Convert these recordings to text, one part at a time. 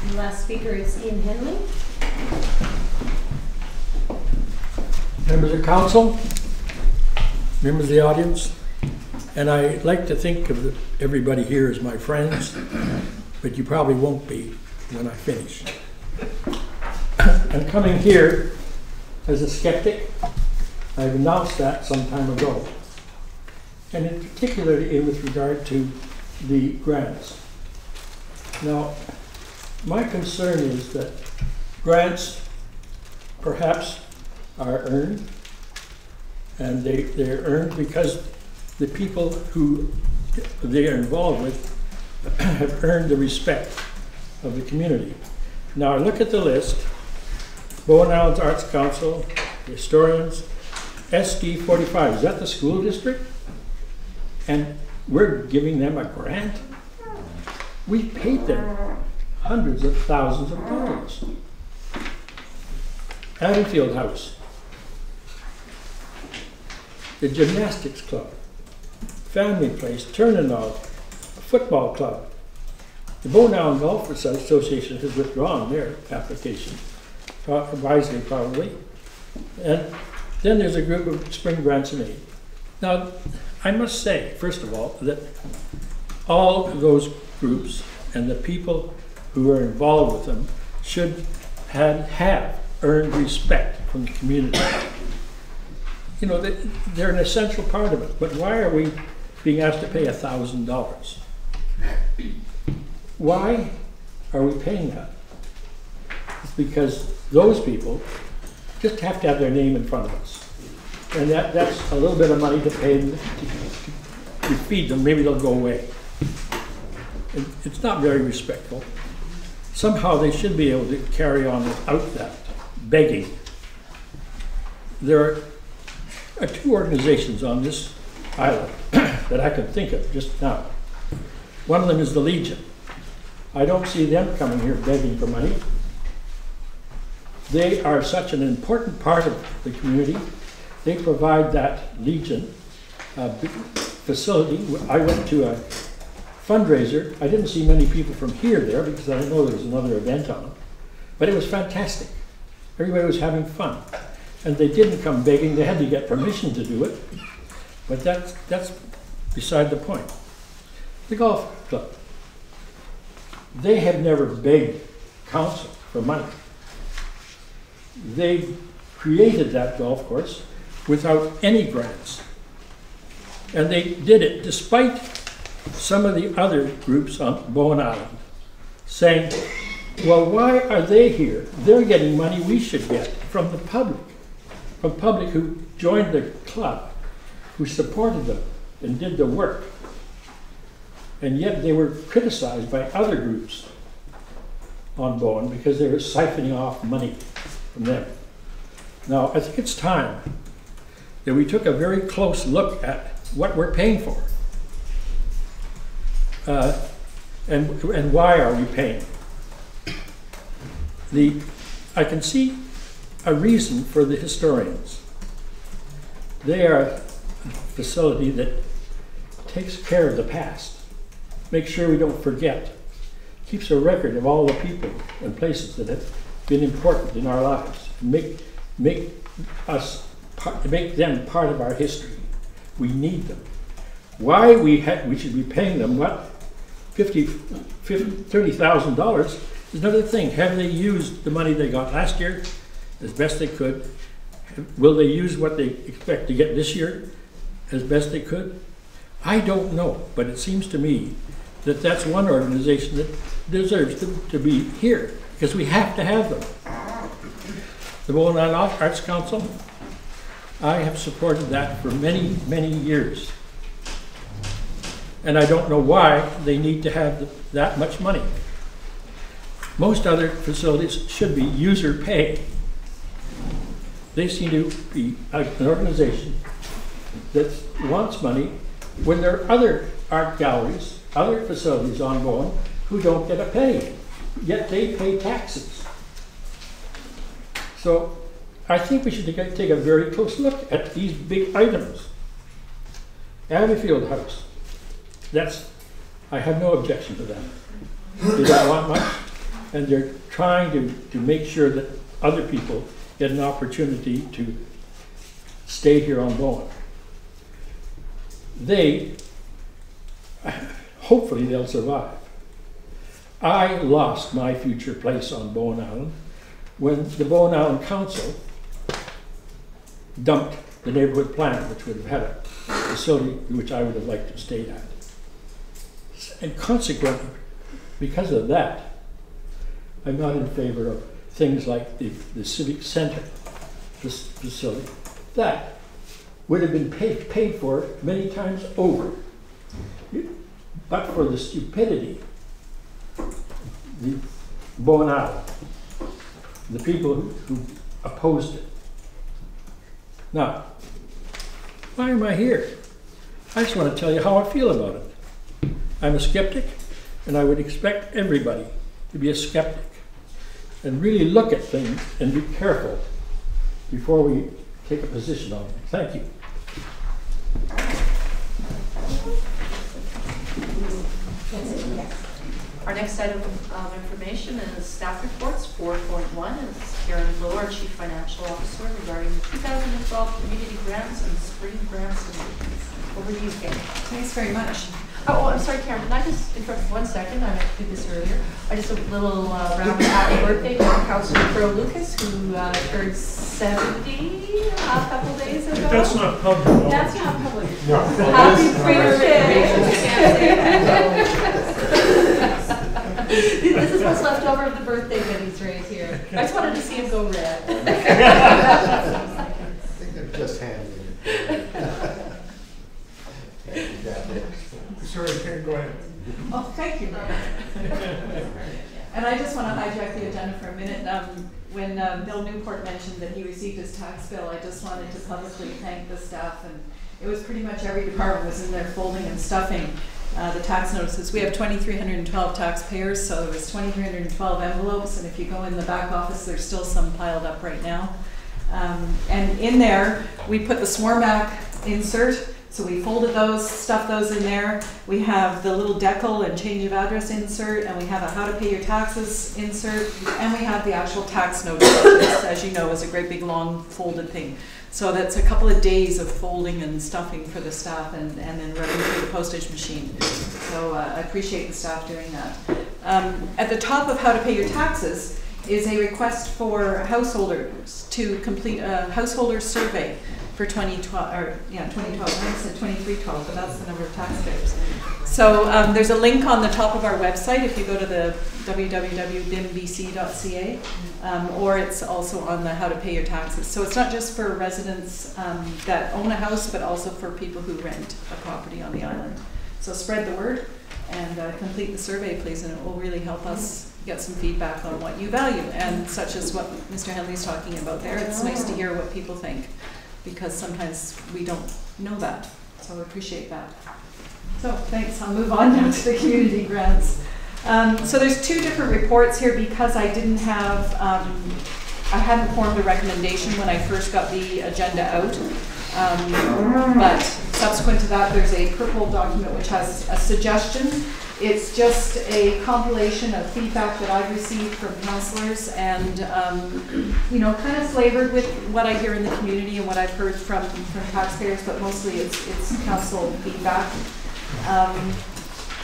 The last speaker is Henley. Members of council, members of the audience, and I like to think of everybody here as my friends, but you probably won't be when I finish. I'm coming here as a skeptic. I've announced that some time ago, and in particular with regard to the grants. Now, my concern is that grants perhaps are earned, and they're earned because the people who they are involved with have earned the respect of the community. Now I look at the list: Bowen Islands Arts Council, historians, SD 45, is that the school district? And we're giving them a grant? We paid them hundreds of thousands of dollars. Field House, the gymnastics club, family place, Turninall, football club. The Bowen Island Golf Association has withdrawn their application, wisely probably. And then there's a group of spring grants and aid. Now, I must say, first of all, that all of those groups and the people who are involved with them should have earned respect from the community. You know, they're an essential part of it, but why are we being asked to pay $1,000? Why are we paying that? It's because those people just have to have their name in front of us. And that's a little bit of money to pay them, to feed them. Maybe they'll go away. It's not very respectful. Somehow they should be able to carry on without that begging. There are two organizations on this island that I can think of just now. One of them is the Legion. I don't see them coming here begging for money. They are such an important part of the community. They provide that Legion facility. I went to a fundraiser. I didn't see many people from here there because I didn't know there was another event on, but it was fantastic. Everybody was having fun. And they didn't come begging, they had to get permission to do it. But that's beside the point. The golf club. They have never begged council for money. They created that golf course without any grants. And they did it despite some of the other groups on Bowen Island saying, well, why are they here? They're getting money we should get from the public. From public who joined the club, who supported them and did the work. And yet they were criticized by other groups on Bowen because they were siphoning off money from them. Now, I think it's time that we took a very close look at what we're paying for. And why are we paying? I can see a reason for the historians. They are a facility that takes care of the past, makes sure we don't forget, keeps a record of all the people and places that have been important in our lives, make them part of our history. We need them. Why we should be paying them what? $30,000 is another thing. Have they used the money they got last year as best they could? Will they use what they expect to get this year as best they could? I don't know, but it seems to me that that's one organization that deserves to be here because we have to have them. The Bowen Island Arts Council, I have supported that for many, many years. And I don't know why they need to have that much money. Most other facilities should be user pay. They seem to be an organization that wants money when there are other art galleries, other facilities on Bowen who don't get a penny, yet they pay taxes. So I think we should take a very close look at these big items. Field House. I have no objection to that. They don't want much. and they're trying to make sure that other people get an opportunity to stay here on Bowen. Hopefully they'll survive. I lost my future place on Bowen Island when the Bowen Island Council dumped the neighborhood plan, which would have had a facility which I would have liked to stay at. And consequently, because of that, I'm not in favor of things like the Civic Center facility. That would have been paid for many times over. But for the stupidity, the Bowen Island, the people who opposed it. Now, why am I here? I just want to tell you how I feel about it. I'm a skeptic, and I would expect everybody to be a skeptic and really look at things and be careful before we take a position on them. Thank you. Our next item of information is staff reports. 4.1 is Karen Blow, our Chief Financial Officer, regarding the 2012 community grants and spring grants submissions. Over to you, Karen. Thanks very much. Oh, I'm sorry, Karen. Can I just interrupt for 1 second? I did this earlier. I just a little round of happy birthday to Councillor Crow Lucas, who turned 70 a couple days ago. That's not public. That's not public. No. Happy birthday. This is what's left over of the birthday goodies right here. I just wanted to see him go red. I think they're just handing it. Sorry, Karen, go ahead. Oh, thank you. And I just want to hijack the agenda for a minute. When Bill Newport mentioned that he received his tax bill, I just wanted to publicly thank the staff, and it was pretty much every department was in there folding and stuffing the tax notices. We have 2,312 taxpayers, so there was 2,312 envelopes, and if you go in the back office, there's still some piled up right now. And in there, we put the SWORMAC insert. So we folded those, stuffed those in there. We have the little decal and change of address insert, and we have a how to pay your taxes insert, and we have the actual tax notice. This, as you know, is a great big long folded thing. So that's a couple of days of folding and stuffing for the staff, and then running through the postage machine. So I appreciate the staff doing that. At the top of how to pay your taxes is a request for householders to complete a householder survey for 2012, or yeah, 2012, I said 2312, but that's the number of taxpayers. So there's a link on the top of our website if you go to the www.bimbc.ca, or it's also on the how to pay your taxes. So it's not just for residents that own a house, but also for people who rent a property on the island. So spread the word and complete the survey, please, and it will really help us get some feedback on what you value, and such as what Mr. Henley's talking about there. It's nice to hear what people think, because sometimes we don't know that. So I appreciate that. So thanks. I'll move on now to the community grants. So there's two different reports here because I didn't have, I hadn't formed a recommendation when I first got the agenda out. But subsequent to that, there's a purple document which has a suggestion. It's just a compilation of feedback that I've received from councillors, and you know, kind of flavored with what I hear in the community and what I've heard from taxpayers, but mostly it's council feedback.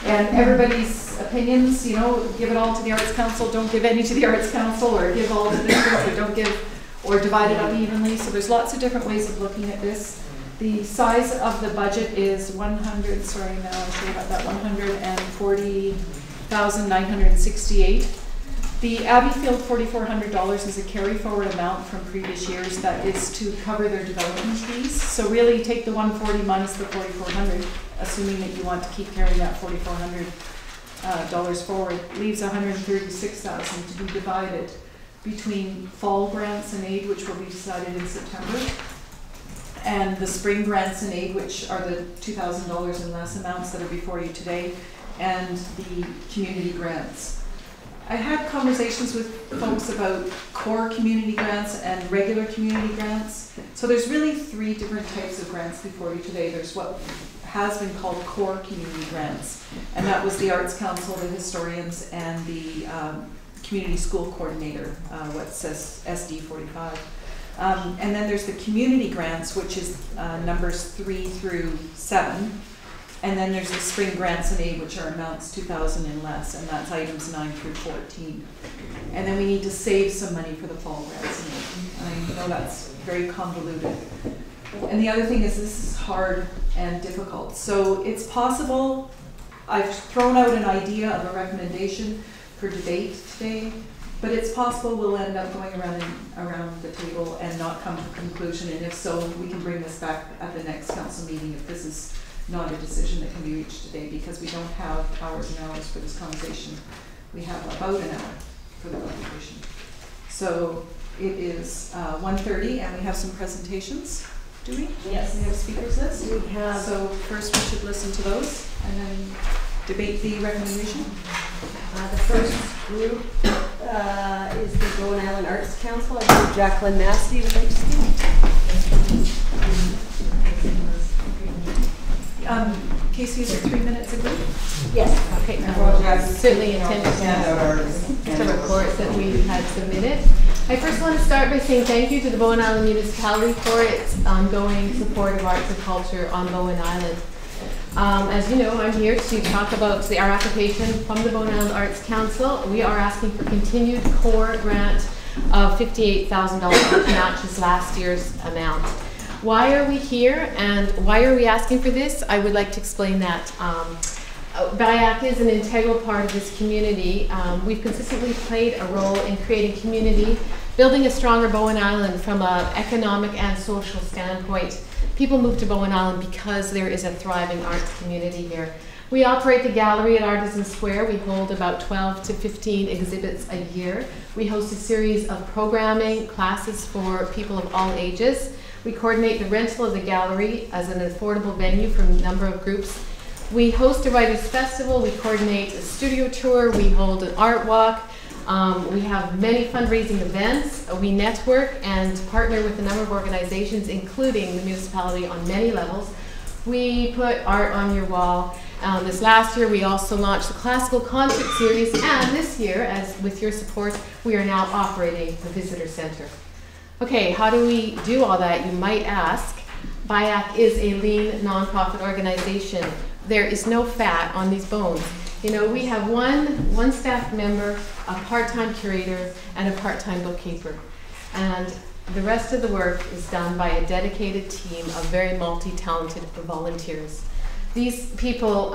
And everybody's opinions, you know, give it all to the Arts Council, don't give any to the Arts Council, or give all to this group, or don't give, or divide it up evenly. So there's lots of different ways of looking at this. The size of the budget is 100, sorry, now I'm sure about that, $140,968. The Abbeyfield $4,400 is a carry forward amount from previous years that is to cover their development fees. So really take the 140 minus the 4,400, assuming that you want to keep carrying that $4,400 forward, leaves 136,000 to be divided between fall grants and aid, which will be decided in September, and the spring grants and aid, which are the $2,000 and less amounts that are before you today, and the community grants. I had conversations with folks about core community grants and regular community grants. So there's really three different types of grants before you today. There's what has been called core community grants, and that was the Arts Council, the historians, and the community school coordinator, what says SD 45. And then there's the community grants, which is numbers 3 through 7. And then there's the spring grants and aid, which are amounts 2,000 and less, and that's items 9 through 14. And then we need to save some money for the fall grants and aid. I know that's very convoluted. And the other thing is this is hard and difficult. So it's possible, I've thrown out an idea of a recommendation for debate today, but it's possible we'll end up going around the table and not come to a conclusion. And if so, we can bring this back at the next council meeting if this is not a decision that can be reached today, because we don't have hours and hours for this conversation. We have about an hour for the conversation. So it is 1:30 and we have some presentations, do we? Yes. We have a speakers list? We have. So first we should listen to those and then debate the recommendation. The first group is the Bowen Island Arts Council. I believe Jacqueline Massey would like to speak. Casey, is it 3 minutes a group? Yes. Okay, certainly intended to reports that we had submitted. I first want to start by saying thank you to the Bowen Island Municipality for its ongoing support of arts and culture on Bowen Island. As you know, I'm here to talk about our application from the Bowen Island Arts Council. We are asking for continued core grant of $58,000, which matches last year's amount. Why are we here and why are we asking for this? I would like to explain that. BIAC is an integral part of this community. We've consistently played a role in creating community, building a stronger Bowen Island from an economic and social standpoint. People move to Bowen Island because there is a thriving arts community here. We operate the gallery at Artisan Square. We hold about 12 to 15 exhibits a year. We host a series of programming classes for people of all ages. We coordinate the rental of the gallery as an affordable venue for a number of groups. We host a writers' festival. We coordinate a studio tour. We hold an art walk. We have many fundraising events. We network and partner with a number of organizations, including the municipality on many levels. We put art on your wall. This last year, we also launched the classical concert series, and this year, as with your support, we are now operating the visitor center. Okay, how do we do all that, you might ask? BIAC is a lean nonprofit organization. There is no fat on these bones. You know, we have one staff member, a part-time curator, and a part-time bookkeeper. And the rest of the work is done by a dedicated team of very multi-talented volunteers. These people,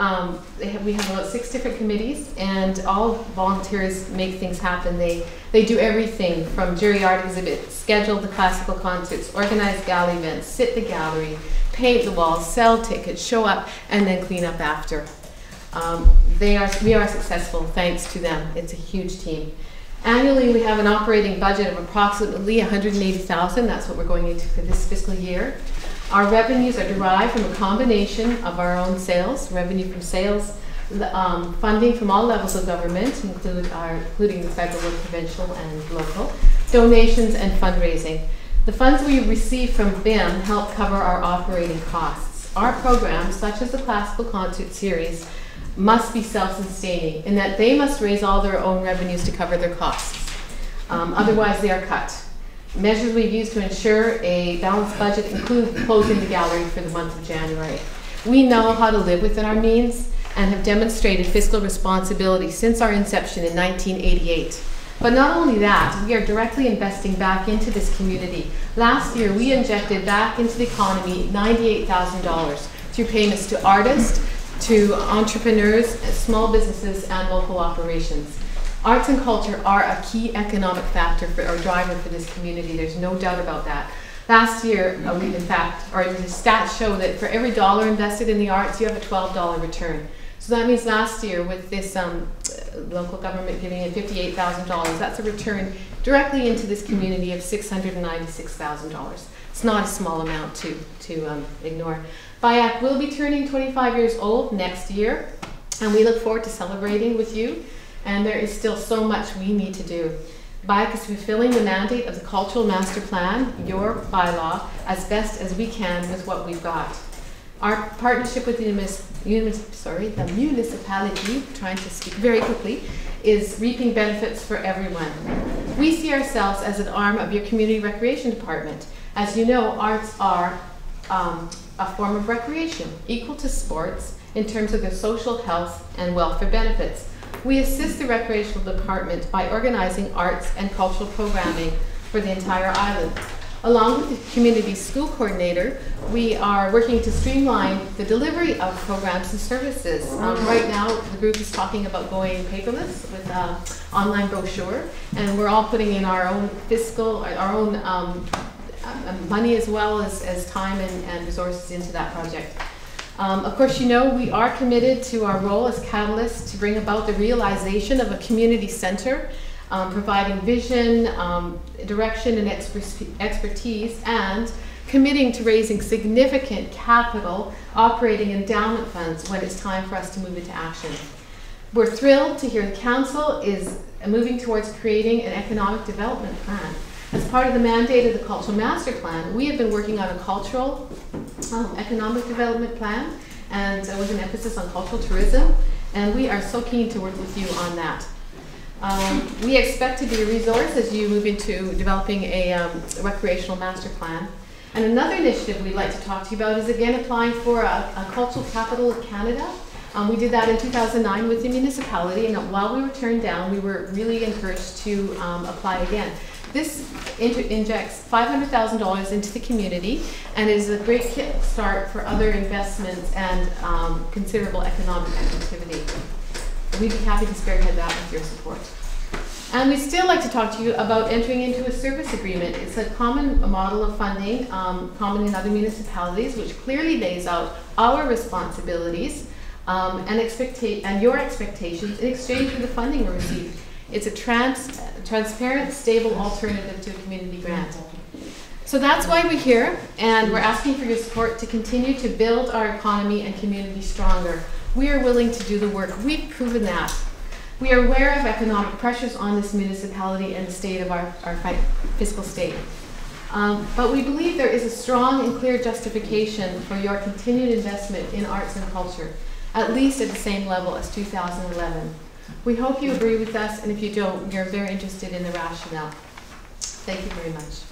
we have about 6 different committees, and all volunteers make things happen. They do everything from jury art exhibits, schedule the classical concerts, organize galley events, sit the gallery, paint the walls, sell tickets, show up, and then clean up after. We are successful thanks to them. It's a huge team. Annually, we have an operating budget of approximately $180,000. That's what we're going into for this fiscal year. Our revenues are derived from a combination of our own sales, revenue from sales, funding from all levels of government, including the federal, provincial, and local, donations, and fundraising. The funds we receive from BIM help cover our operating costs. Our programs, such as the classical concert series, must be self-sustaining in that they must raise all their own revenues to cover their costs. Otherwise, they are cut. Measures we've used to ensure a balanced budget include closing the gallery for the month of January. We know how to live within our means and have demonstrated fiscal responsibility since our inception in 1988. But not only that, we are directly investing back into this community. Last year, we injected back into the economy $98,000 through payments to artists, to entrepreneurs, small businesses, and local operations. Arts and culture are a key economic factor or driver for this community. There's no doubt about that. Last year, the stats show that for every dollar invested in the arts, you have a $12 return. So that means last year, with this local government giving in $58,000, that's a return directly into this community of $696,000. It's not a small amount to ignore. BIAC will be turning 25 years old next year, and we look forward to celebrating with you. And there is still so much we need to do. BIAC is fulfilling the mandate of the Cultural Master Plan, your bylaw, as best as we can with what we've got. Our partnership with the municipality, trying to speak very quickly, is reaping benefits for everyone. We see ourselves as an arm of your community recreation department. As you know, arts are a form of recreation, equal to sports in terms of their social health and welfare benefits. We assist the recreational department by organizing arts and cultural programming for the entire island. Along with the community school coordinator, we are working to streamline the delivery of programs and services. Right now, the group is talking about going paperless with an online brochure, and we're all putting in our own money as well as time and resources into that project. Of course, you know, we are committed to our role as catalysts to bring about the realization of a community center, providing vision, direction, and expertise, and committing to raising significant capital operating endowment funds when it's time for us to move into action. We're thrilled to hear the Council is moving towards creating an economic development plan. As part of the mandate of the Cultural Master Plan, we have been working on a cultural economic development plan, and with an emphasis on cultural tourism, and we are so keen to work with you on that. We expect to be a resource as you move into developing a recreational master plan. And another initiative we'd like to talk to you about is again applying for a Cultural Capital of Canada. We did that in 2009 with the municipality, and while we were turned down, we were really encouraged to apply again. This injects $500,000 into the community and is a great kickstart for other investments and considerable economic activity. We'd be happy to spearhead that with your support. And we'd still like to talk to you about entering into a service agreement. It's a common model of funding, common in other municipalities, which clearly lays out our responsibilities and your expectations in exchange for the funding we receive. It's a transparent, stable alternative to a community grant. So that's why we're here, and we're asking for your support to continue to build our economy and community stronger. We are willing to do the work. We've proven that. We are aware of economic pressures on this municipality and the state of our fiscal state. But we believe there is a strong and clear justification for your continued investment in arts and culture, at least at the same level as 2011. We hope you agree with us, and if you don't, you're very interested in the rationale. Thank you very much.